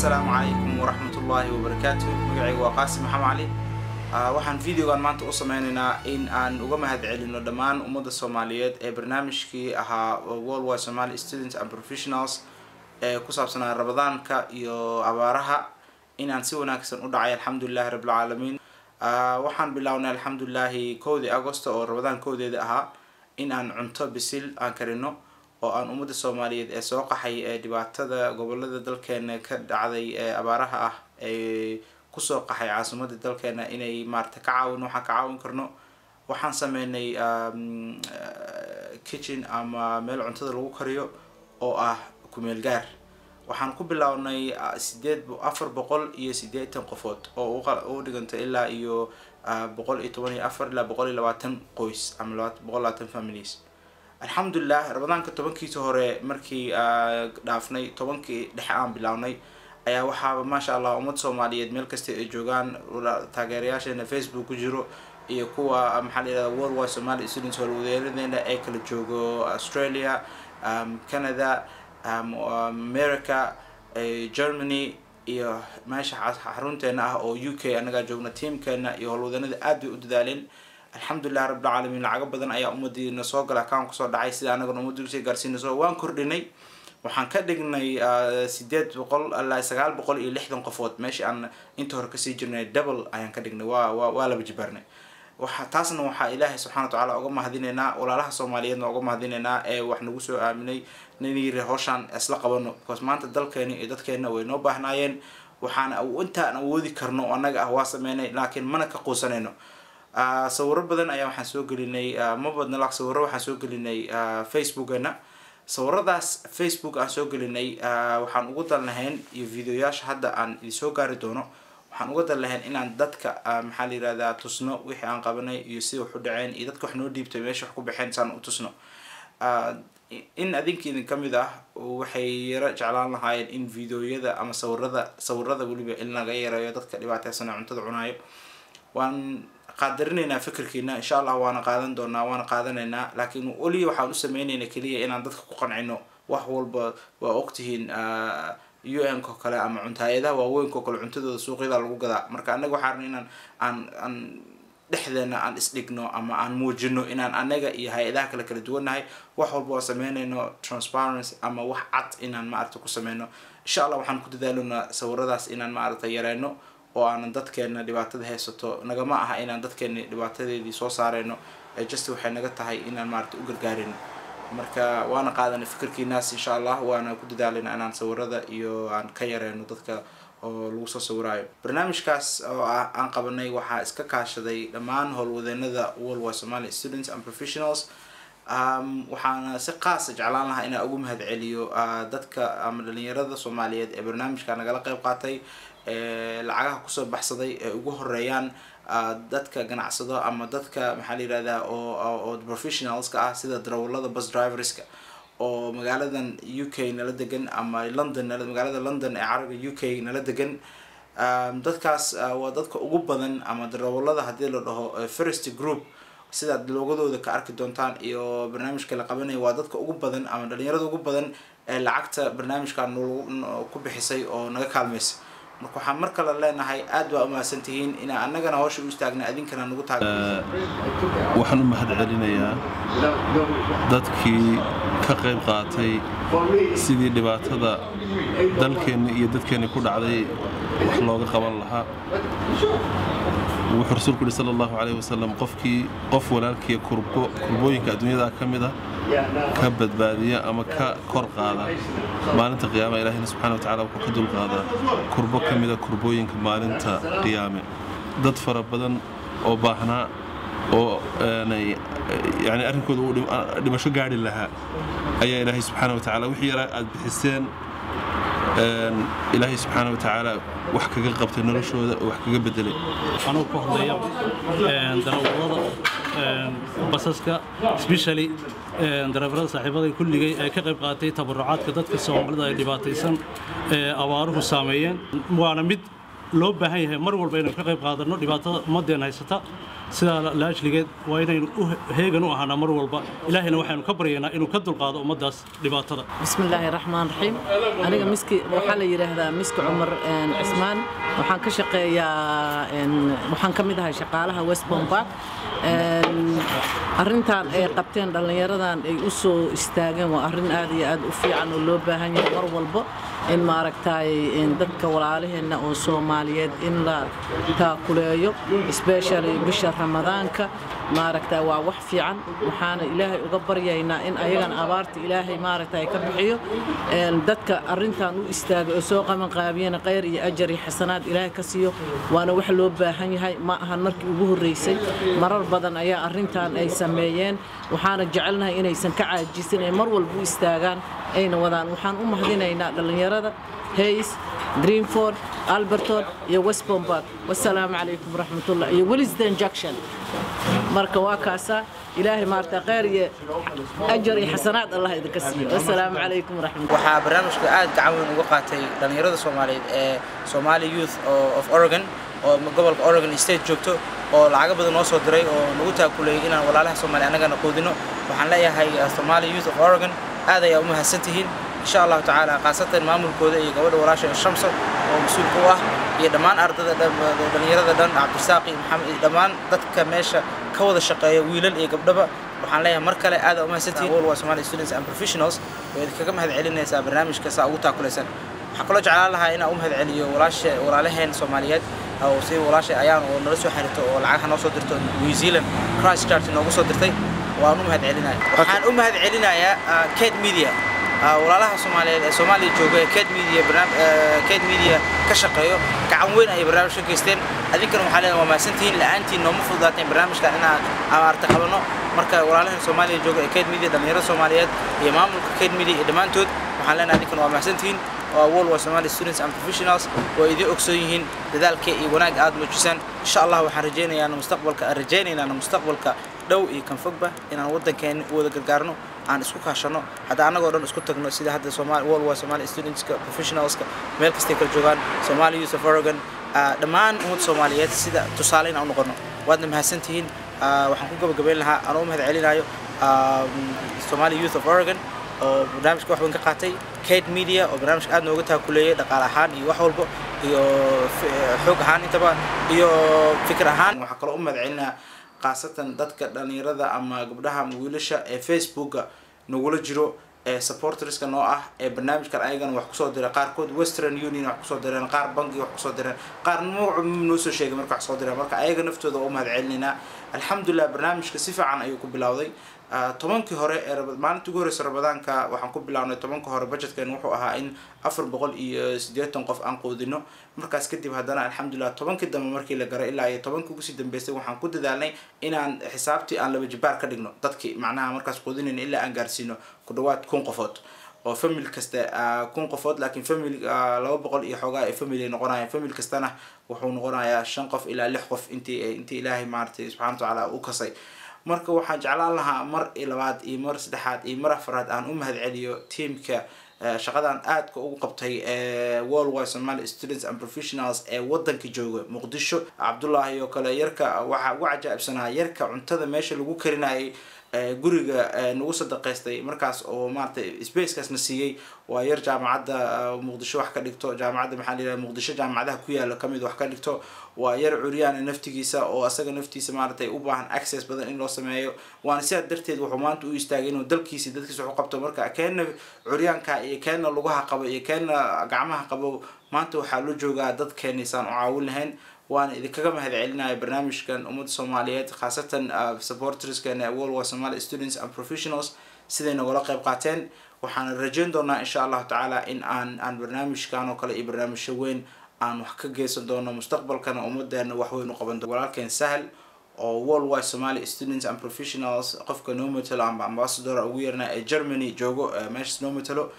السلام عليكم ورحمة الله وبركاته. مقعي وقاسم محمد علي. waxaan videogan maanta u sameynaynaa in aan uga mahadcelino dhammaan ummadda Soomaaliyeed ee barnaamijkii ahaa Worldwide Somali Students and Professionals ee ku saabsanaa Ramadaanka iyo abaaraha in aan si wanaagsan u dhacay alxamdulillaah rabbil caalamiin. waxaan bilownay alxamdulillaah 1 August oo Ramadaan koodeeda ahaa in aan cunto bisil aan karino oo aan ummadda Soomaaliyeed ee soo qaxay ee dhibaatada gobolada dalkeena ka dhacday ee abaaraha ah ee kusoo qaxay caasimadda dalkeena inay maarta ka caawin waxa ka caawin karno. waxaan sameynay kitchen ama meel cuntada lagu kariyo oo ah ku meel gaar. waxaan ku bilownay 480 qofood oo u dhiganta ilaa iyo 114 ilaa 120 qoys ama 120 families. alxamdulillaah Ramadaanka 10kiisa hore markii dhaafnay 10kii dhexe aan bilownay ayaa waxaa ma sha Allah ummad Soomaaliyeed meel kasta ay joogaan taageerayaasheena Facebook ku jiro iyo kuwa maxalliga Worldwide Somali Students howlwadeennada ay kala joogo Australia, Canada, America, Germany iyo meesha xarunteena ah oo UK anaga joogna teamkeena iyo howlwadeennada aad u dadaaleen. alxamdulillaah rabbil caalamiin lacag badan ayaa ummadina soo galay account ku soo dhacay sida anaga ummaddu si gaarsiinayso waan kordhinay. waxaan ka dhignay 800 ilaa 960 qofood meeshii aan inta hore ka sii jirnay double ayaan ka dhignay waa laba jibaarnay. taasna waxaa Ilaahay subxaanahu wa ta'aala uga mahadinaynaa walaalaha Soomaaliyeedna uga mahadinaynaa ee wax nagu soo aaminay inay hawshan isla qabano because maanta dalkeena iyo dadkeena way noo baahnaayeen. waxaan intaan awoodi karno anaga ah waa sameynay laakiin mana ka quusanayno. sawirro badan ayaa waxaan soo gelinay ma badna laakiin sawirro waxaan soo gelinay Facebookana. sawiradaas Facebook aan soo gelinay waxaan ugu dalnahayn iyo videoyaasha hadda aan idin soo gaari doono waxaan ugu dalnahayn inaan dadka maxaa la yiraahdaa tusno wixii aan qabanay iyo sida wax u dhaceen iyo dadka wax noo dhiibtay meesha wax ku baxeen saan u tusno. in adinkiina kamid ah waxay yara jeclaan lahaayeen in videoyada ama sawirada waliba in laga yareeyo dadka dhibaataysan cuntada cunaayo. waan qaadarinayna fikirkiina insha Allah waana qaadan doonaa waana qaadanaynaa laakiin wali waxaan u sameeynayna kaliya inaan dadka ku qancino wax walba waa ogtihiin UN ko kale ama cuntayada waaweyn ko kale cuntadooda suuqyada lagu gadaa. marka anaga waxaan inaan aan dhexdeena aan isdhigno ama aan muujino inaan anaga iyo hay'adaha kala duwanahay wax walba oo sameynayno transparency ama wax cad inaan maarta ku sameeyno. insha Allah waxaan ku dadaalnaa sawiradaas inaan maarta yareeno oo aan dadkeena dhibaatada haysato nagama aha inaan dadkeena dhibaatadeedii soo saareyno just waxay naga tahay inaan maarta u gargaarino. marka waana qaadanay fikirkiinaas insha Allah waana ku dadaalayna inaan sawirada iyo aan ka yareeno dadka oo lagu soo sawiraayo. barnaamijkaas oo aan qabanay waxaa iska kaashaday dhammaan howlwadeennada Worldwide Somali Students and Professionals. waxaana si qaas ah jeclaan lahaa inaan ugu mahadceliyo dadka ama dhalinyarada Soomaaliyeed ee barnaamijka nagala qayb qaatay lacagaha ku soo baxsaday ee ugu horeeyaan dadka ganacsado ama dadka maxaa la yiraahdaa oo professionals ka ah sida darawalada bus driverska oo magaaladan UK nala degan ama London magaalada London ee carabiga UK nala degan. dadkaas waa dadka ugu badan ama darawalada hadii la dhaho first group sida loogadooda ka arki doontaan iyo barnaamijka la qabanay waa dadka ugu badan ama dhalinyarada ugu badan ee lacagta barnaamijkan ku bixisay oo naga kaalmeysay. marka waxaan mar kale leenahay aad waa umahadsantihiin in annagana hawsha u istaagna adinkana nagu taageero. waxaan u mahadcelinayaa dadkii ka qayb qaatay sidii dhibaatada dalkeena iyo dadkeena ku dhacday wax looga qaban lahaa. wuxuu rasuulku sallallahu alayhi wasallam qof walaalkii kurbooyinka adduunyada kamid ah ka badbaadiya ama ka kor qaada maalinta qiyaamaha Ilaahay subhanahu wa ta'ala wuxuu ka dul qaadaa kurbo kamida kurbooyinka maalinta qiyaame. dad fara badan oo baahnaa oo yani arrinkooda uu dhimasho gaari lahaa ayaa Ilaahay subhanahu wa ta'ala wixii yara aad bixiseen Ilaahay subhanahu wa ta'ala wax kaga qabtay noloshooda wax kaga bedelay. anuu ku hadlayo darawalada basaska especially darawalada saaxiibada kulligay ay ka qayb qaatay tabarucaadka dadka Soomaalida ay dhibaataysan abaaruhu saameeyeen. waana mid loo baahan yahay mar walba inaynu ka qayb qaadano dhibaatada ummadeena haysata sidaa la ajligeed waa inaynu heegan u ahaana mar walba ilaahayna waxaanu ka baryaynaa inuu ka dulqaado ummadaas dhibaatada bismillaahi raxmaan raxiim aniga miski waxaa la yiraahdaa miski cumar cismaan waxaan ka shaqeeyaa waxaan ka mid ahay shaqaalaha West Bombard arrintan ay qabteen dhalinyaradan ay u soo istaageen waa arrin aad iyo aad u fiican oo loo baahan yahay mar walba in maaragtay dadka walaalaheena oo Soomaaliyeed in la taakuleeyo especially bisha Ramadaanka maaragtay waa wax fiican waxaana Ilaahay uga baryaynaa in ayagan abaarta Ilaahay maaragtay ka bixiyo dadka arrintan u istaagay oo soo qaban qaabiyana khayr iyo ajar iyo xasanaad Ilaahay ka siiyo waana wax loo baahan yahay ma ahan markii ugu horeysay marar badan ayaa arrintan ay sameeyeen waxaana jecelnahay inaysan ka caajisin ee mar walba u istaagaan ayna wadaan waxaan u mahadinaynaa dhalinyarada Hayes Greenford Alberton iyo West Bombard wassalaamu calaykum waraxmatullaah iyo Willisden Junction marka waa kaasa ilaahay maarta khayr iyo ajar iyo xasanaad Allah idinka siiyo wassalaamu calaykum waraxmatullaah waxaa barnaamijka aad gacan weyn uga qaatay dhalinyarada Soomaaliyeed ee Somali Youth of Oregon oo gobolka Oregon State joogto oo lacag badan oo soo diray oo nagu taakuleeyay inaan walaalaha Soomaali anaga qoodino waxaan leeyahay Somali Youth of Oregon aad ay u mahadsantihiin insha Allah taala qaasatan maamulkooda iyo gabadha walaasha Shamso oo mas'uul ku ah iyo dhamaan ardayda dhalinyarada dhan Cabdisaaq iyo Maxamed dhamaan dadka meesha ka wada shaqeeya wiilal iyo gabdhaba waxaan leeyahay mar kale aad u mahadsantihiin all waa Somali students and professionals oo idinkaga mahad celinaysa barnaamijka saa ugu taakuleysan waxa kala jeclaan lahaa inaan u mahad celiyo walaalaheen Soomaaliyeed oo si walaasha ayaan oo nala soo xiriirto oo lacag noo soo dirto New Zealand Christchurch noogu soo dirtay waan u mahad celinayaa waxaan u mahad celinayaa Kate Media walaalaha Soomaaliyeed ee Soomaaliya jooga Kate Media ka shaqeeyo gacan weyn ay barnaamijka geysteen adinkana waxaa leeyahay waa mahadsantihiin la'aantiin nooma fududaateen barnaamijka inaan amarta qabano marka walaalaha Soomaaliya jooga ee Kate Media dhalinyarada Soomaaliyeed iyo maamulka Kate Media iyo dhamaantood waxaan leenahay adinkana waa mahadsantihiin all waa Somali students and professionals oo idin ogsoon yihiin dadaalka iyo wanaag aad muujisaan insha Allah waxaan rajaynaynaa mustaqbalka dhow iyo kan fogba inaan wadankeena wada gargaarno aan isku kaashano hada anagoo dhan isku tagno sida hadda Soomaali all waa Somali students professionals meel kasta kala joogan Somali Youth of Oregon dhamaan umad Soomaaliyeed sida tusaaleyn aan noqono waadna mahadsantihiin waxaan ku gabagabeyn lahaa aan u mahad celinayo Somali Youth of Oregon oo barnaamijka wax weyn ka qaatay Kate Media oo barnaamijka aad nooga taakuleeyay dhaqaale ahaan iyo wax walba iyo xoog ahaan intaba iyo fikir ahaan waxa kale u mahad celinaa qaasatan dadka dhalinyarada ama gabdhaha wiilasha ee Facebook nagula jiro ee supporterska noo ah ee barnaamijkan ayagan wax ku soo diray qaarkood Western Union wax ku soo direen qaar bangi wax ku soo direen qaar noo soo sheegay marka wax soo direen marka ayaga naftooda oo mahad celinaa alxamdulillah barnaamijka si fiican ayuu ku bilowday tobankii hore ee maalintii ugu horreysay Ramadaanka waxaan ku bilaabnay tobankii hore budgetkeen wuxuu ahaa in 480 qof aan qoodino markaas kadib haddana alxamdulillah tobankii dambe markii la garay ilaa iyo tobankii ugu sii dambeysay waxaan ku dadaalnay inaan xisaabtii aan laba jibaar ka dhigno dadkii macnaha markaas qoodinayna ilaa aan gaarsiino ku dhawaad 1000 qofood oo family kasta 1000 qofood laakiin family 200 iyo xogaa ee family noqonaya family kastana wuxuu noqonayaa 5 qof ilaa 6 qof intii Ilaahay maartay subhanahu wa ta'ala uu kasay marka waxaan jeclaan lahaa mar labaad iyo mar saddexaad iyo mar afraad aan u mahad celiyo teamka shaqadan aadka ugu qabtay worldwide Somali students and professionals ee wadanka jooga Muqdisho Cabdullaahi oo kale yarka waxa ugu cajaa'ibsanaa yarka cuntada meesha lagu karinayay guriga nagu sadaqaystay markaas oo maartay space-kaasna siiyay waa yar jaamacadda Muqdisho wax ka dhigto jaamacadda maxaa la yiraahdaa Muqdisho jaamacadaha ku yaala kamid wax ka dhigto waa yar curiyaan naftigiisa oo asaga naftiisa maartay u baahan access badan in loo sameeyo waan sidaa darteed wuxuu maanta u istaagay inuu dalkiisa dadkiisa wax u qabto marka keena curiyaanka iyo keena lugaha qabo iyo keena gacmaha qabo maanta waxaa loo joogaa dad keenaysan oo caawin lahayn waan idinkaga mahad celinaya barnaamijkan ummadda Soomaaliyeed khaasatan supporterskeena worldwide Somali students and professionals sidee nagala qayb qaateen waxaan rajayn doonaa insha Allah taala in aan barnaamijkan oo kale iyo barnaamijyo weyn aan wax ka geysan doono mustaqbalkana ummadeena wax weyn u qaban doono walaalkeen Sahal oo worldwide Somali students and professionals qofka noo matalo ama ambassador ugu yarna ee Germany joogo meesha noo matalo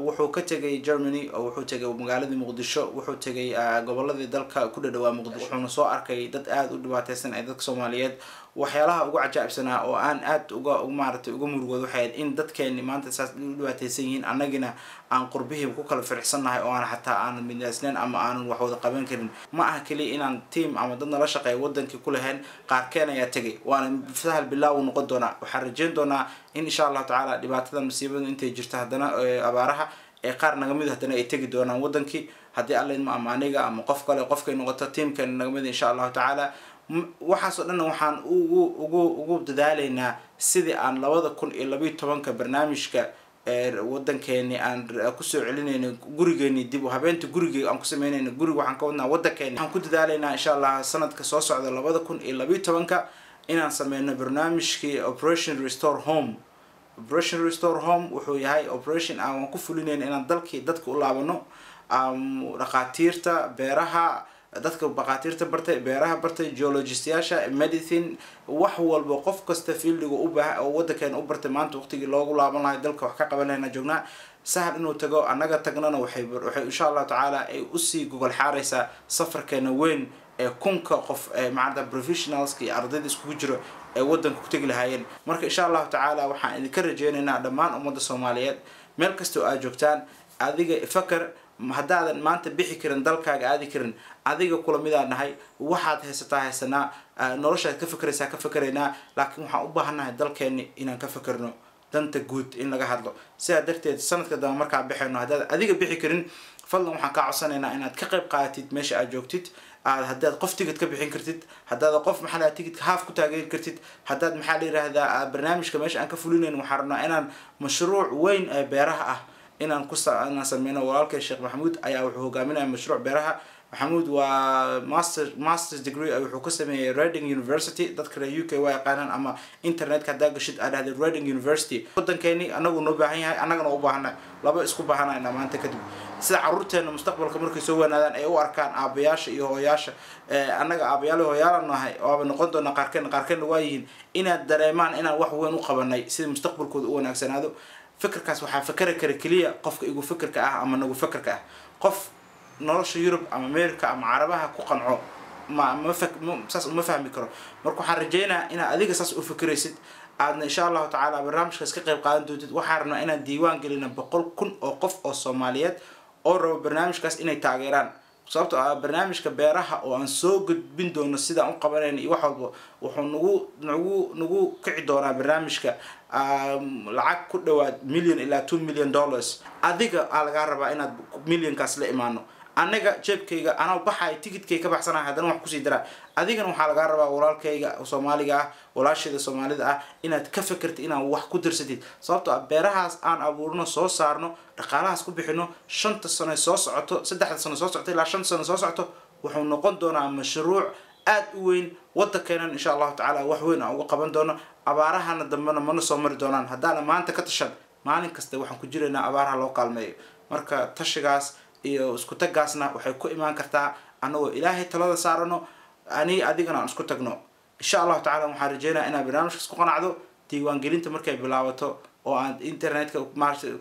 wuxuu ka tagay Germany oo wuxuu tagay magaalada Muqdisho wuxuu tagay goboladii dalka ku dhawaa Muqdisho wuxuuna soo arkay dad aad u dhibaataysan ee dadka Soomaaliyeed waxyaalaha ugu cajaa'ibsanaa oo aan aad uga maaragtay uga murugoodo waxay ahayd in dadkeeni maanta saas u dhibaataysan yihiin annagina aan qurbihii ku kala firicsannahay oo aan xataa aanan midnaysnayn ama aanan wax wada qaban karin ma aha keliya inaan team ama dad nala shaqeeya wadankii ku lahayn qaarkeen ayaa tegay waana sahal bilaaw u noqon doonaa waxaan rajeyn doonaa in insha allahu tacaala dhibaatada masiibada intay jirto haddana abaaraha ee qaar naga mid haddana ay tegi doonaan wadankii haddii alla idmo ama aniga ama qof kale qofkay noqoto teamkan naga mid insha allahu tacaala waxaasoo dhan waxaan ugu dadaalaynaa sidii aan 2012 barnaamijka wadankeeni aan kusoo celinayno gurigeeni dib u habeenta gurigeyga aan ku sameynayno guriga waxaan ka wadnaa wadankeeni waxaan ku dadaalaynaa insha allah sanadka soo socda 2012 inaan sameyno barnaamijkii Operation Restore Home. Operation Restore Home wuxuu yahay operation aan ku fulinayno inaan dadka u laabano dhaqaatiirta beeraha dadka baqaatiirta bartay beeraha bartay geologistayaasha medicine wax walba qof kasta fieldiga u baahan oo wadankan u bartay maanta waqtigii loogu laaban lahaa dalka wax ka qaban lahayn joognaa sahal inuu tago anaga tagnana waxay insha Allah taala ay u sii gogol xaaraysaa safarkeena weyn ee kunka qof macallin professionals ki ardayda isku jiro ee wadanka ku tagi lahaayeen marka insha Allah taala waxaan idin ka rajeynaynaa dhammaan ummadda Soomaaliyeed meel kasta oo aad joogtaan adiga fakar haddaadan maanta bixi karin dalkaaga aadi karin adiga kula mid aan nahay waxaad haysanaa noloshaad ka fikiraynaa laakiin waxaan u baahanahay dalkeeni inaan ka fikirno danta guud in laga hadlo sidaa darteed sanadka dambe markaa bixayno haddaad adiga bixi karin fadlan waxaan kaa codsanaynaa inaad ka qayb qaadatid meesha aad joogtid haddaad qof tigid ka bixin kartid haddaad qof maxaa tigidka haaf ku taageeri kartid haddaad maxaa la yiraahdaa barnaamijka meesha aan ka fulinayn waxaan rabnaa inaan mashruuc weyn ee beeraha ah inaan sameyno walaalkay Sheekh Maxamuud ayaa wuxuu hogaaminayaa mashruuc beeraha Maxamuud waa master's degree wuxuu ka sameeyay Reading University dadka UK waa yaqaanaan ama internetka hadaa gashid aad dhahday Reading University wadankeeni anagu noo baahan yahay anagana u baahanahay laba isku baahanayna maanta kadib sida caruurteena mustaqbalka markay soo wanaadaan ay u arkaan aabayaasha iyo hooyaasha anaga aabayaal hooyaalan nahay oo noqon doona qaarkeen waa yihiin inaad dareemaan inaan wax weyn u qabanay sida mustaqbalkooda u wanaagsanaado fikirkaas waxaa fikri kara kaliya qofka igu fikirka ah ama nagu fikirka ah qof nolosha Europe ama America ama Carabaha ku qanco saas uma fahmi karo marka waxaan rajeynayaa inaad adiga saas u fikiraysid aadna insha Allah taala barnaamijkaas ka qayb qaadan doontid waxaan rabnaa inaan diiwaan gelino 100,000 oo qof oo Soomaaliyeed oo rabo barnaamijkaas inay taageeraan sababtoo ah barnaamijka beeraha oo aan soo gudbin doono sida aan qabanayno iyo wax walba wuxuu nagu kici doonaa barnaamijka lacag ku dhawaad $1 million ilaa $2 million adiga laga rabaa inaad millionkaas la imaano anaga jeebkayga anaa baxay tigidkayga ka baxsanahay haddana wax ku sii dara adigana waxa laga rabaa walaalkayga Soomaaliga ah walaashayda Soomaalida ah inaad ka fikirto inaad wax ku dirsatid sababtoo ah beerahaas aan abuurno soo saarno dhaqaalahaas ku bixino 5 sano soo socoto 3 sano soo socoto ilaa 5 sano soo socoto wuxuu noqon doonaa mashruuc aad u weyn wadankeena insha Allah taala wax weyn aan uga qaban doono abaarahana dambana mana soo mari doonaan haddaana maanta ka tashan maalin kasta waxaan ku jiraynaa abaaraha loo kaalmeeyo marka tashigaas iyo isku tagaasna waxay ku imaan kartaa anagoo Ilaahay talada saarano adigana aan isku tagno insha Allah taala waxaan rajeynayaa inaad barnaamijkaas ku qanacdo diiwaan gelinta markay bilaabato oo aad internetka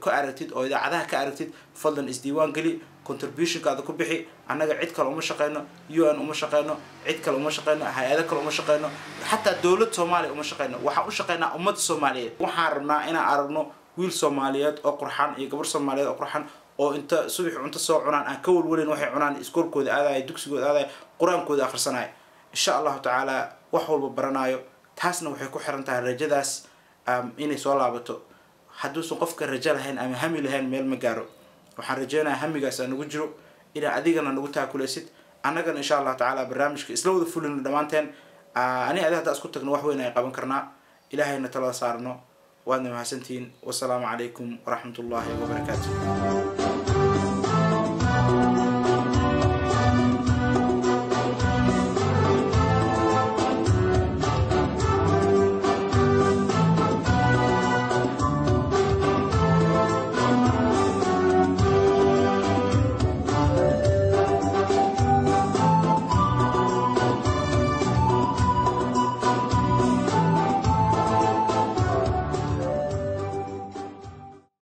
ku aragtid oo idaacadaha ka aragtid fadlan isdiiwaan geli contributionkaada ku bixi anaga cid kale uma shaqeyno UN uma shaqeyno cid kale uma shaqeyno hay'ado kale uma shaqeyno xataa dawladda Soomaaliya uma shaqeyno waxaan u shaqeynaa ummadda Soomaaliyeed waxaan rabnaa inaan aragno wiil Soomaaliyeed oo qurxan iyo gabar Soomaaliyeed oo qurxan oo inta subax cunto soo cunaan aan ka walwalin waxay cunaan iskoolkooda aadaay dugsigooda aadaay quraankooda akhrisanay insha Allah taala wax walba baranayo taasna waxay ku xiran tahay rajadaas inay soo laabato hadduu qofka rajo lahayn ama hami lahayn meel ma gaaro waxaan rajeynayaa hamigaas aan ugu jiro ila adigana nagu taakulaysid annagana insha Allah taala barnaamijka isla wada fulin dhamaanteen ani hadda isku tagno wax weyn ay qaban karnaa ilaahayna tala saarno waadna mahadsantiin wassalaamu calaykum waraxmatullaahi wabarakaatuh